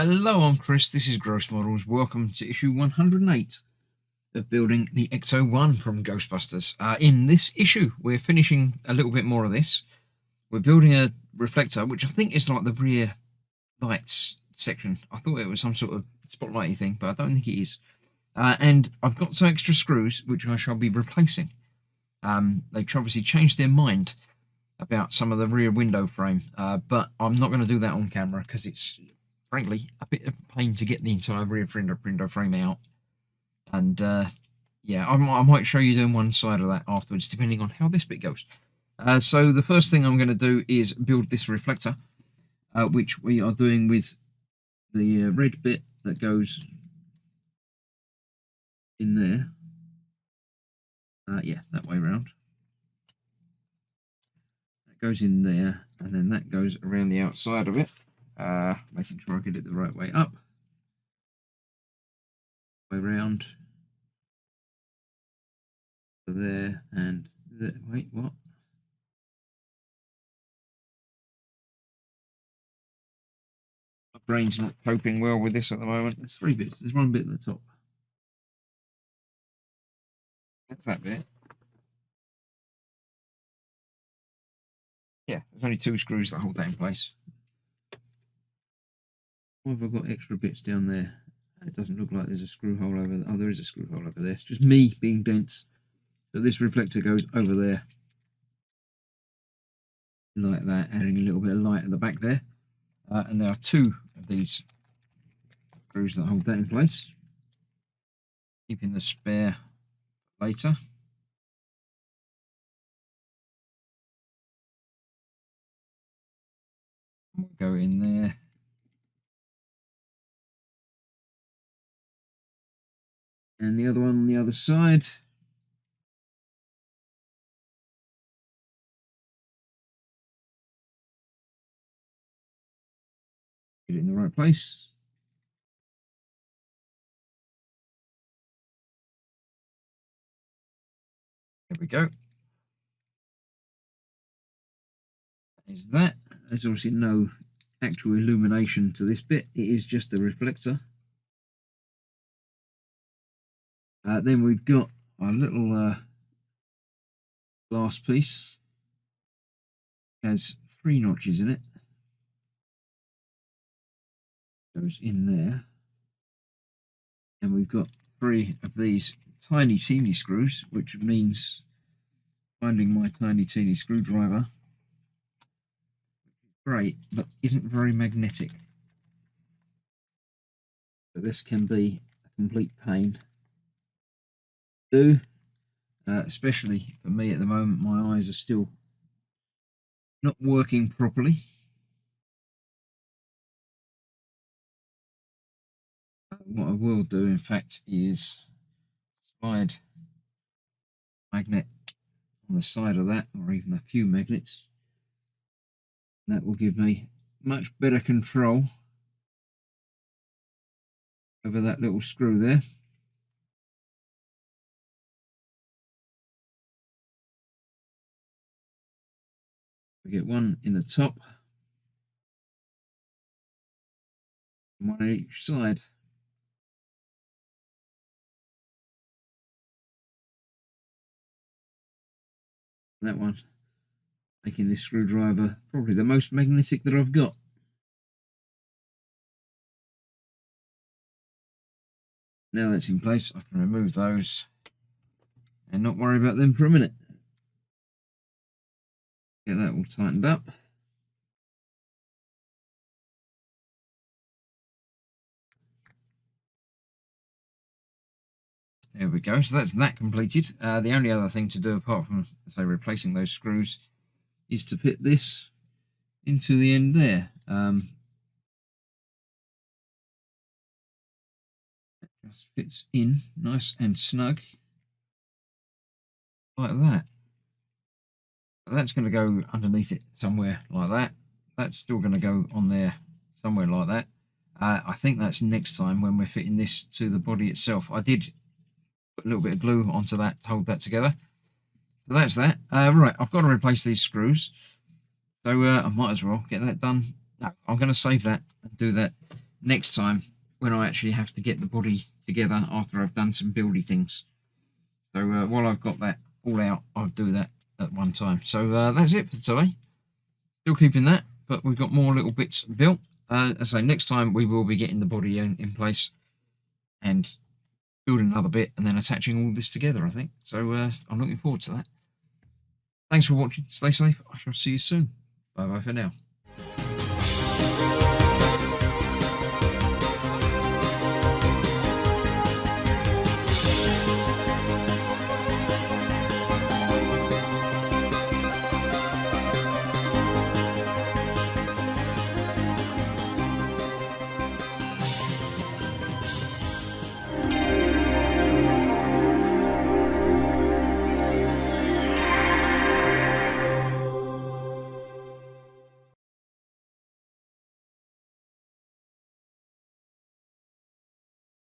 Hello, I'm Chris. This is Gross Models. Welcome to issue 108 of building the Ecto-1 from Ghostbusters. In this issue, we're finishing a little bit more of this. We're building a reflector, which I think is like the rear lights section. I thought it was some sort of spotlighty thing, but I don't think it is. And I've got some extra screws, which I shall be replacing. They've obviously changed their mind about some of the rear window frame, but I'm not going to do that on camera because it's frankly a bit of a pain to get the entire rear window frame out. And yeah, I might show you doing one side of that afterwards, depending on how this bit goes. So the first thing I'm going to do is build this reflector, which we are doing with the red bit that goes in there. Yeah, that way around. That goes in there, and then that goes around the outside of it, making sure I get it the right way up, way around to there, and there. Wait, what? My brain's not coping well with this at the moment. There's three bits. There's one bit at the top. That's that bit. Yeah, there's only two screws that hold that in place. Why have I got extra bits down there? It doesn't look like there's a screw hole over there. Oh, there is a screw hole over there. It's just me being dense. So this reflector goes over there. Like that, adding a little bit of light at the back there. And there are two of these screws that hold that in place. Keeping the spare later. We'll go in there. And the other one on the other side. Get it in the right place. There we go. Is that. There's obviously no actual illumination to this bit. It is just a reflector. Then we've got our little glass piece. It has 3 notches in it. Goes in there. And we've got 3 of these tiny teeny screws, which means finding my tiny teeny screwdriver. Great, but isn't very magnetic. So this can be a complete pain to do, especially for me at the moment. My eyes are still not working properly. What I will do, in fact, is slide a magnet on the side of that, or even a few magnets. That will give me much better control over that little screw there. We get one in the top, and one on each side. That one making this screwdriver probably the most magnetic that I've got. Now that's in place, I can remove those and not worry about them for a minute. Get that all tightened up. There we go, so that's that completed. The only other thing to do, apart from, say, replacing those screws, is to fit this into the end there. It just fits in nice and snug, like that. That's going to go underneath it somewhere like that. That's still going to go on there somewhere like that. I think that's next time when we're fitting this to the body itself. I did put a little bit of glue onto that to hold that together. So that's that. Right, I've got to replace these screws. So I might as well get that done. No, I'm going to save that and do that next time when I actually have to get the body together after I've done some buildy things. So while I've got that all out, I'll do that at one time. So that's it for today. Still keeping that, but we've got more little bits built. As I say, next time we will be getting the body in place and building another bit and then attaching all this together, I think. So I'm looking forward to that. Thanks for watching. Stay safe. I shall see you soon. Bye bye for now.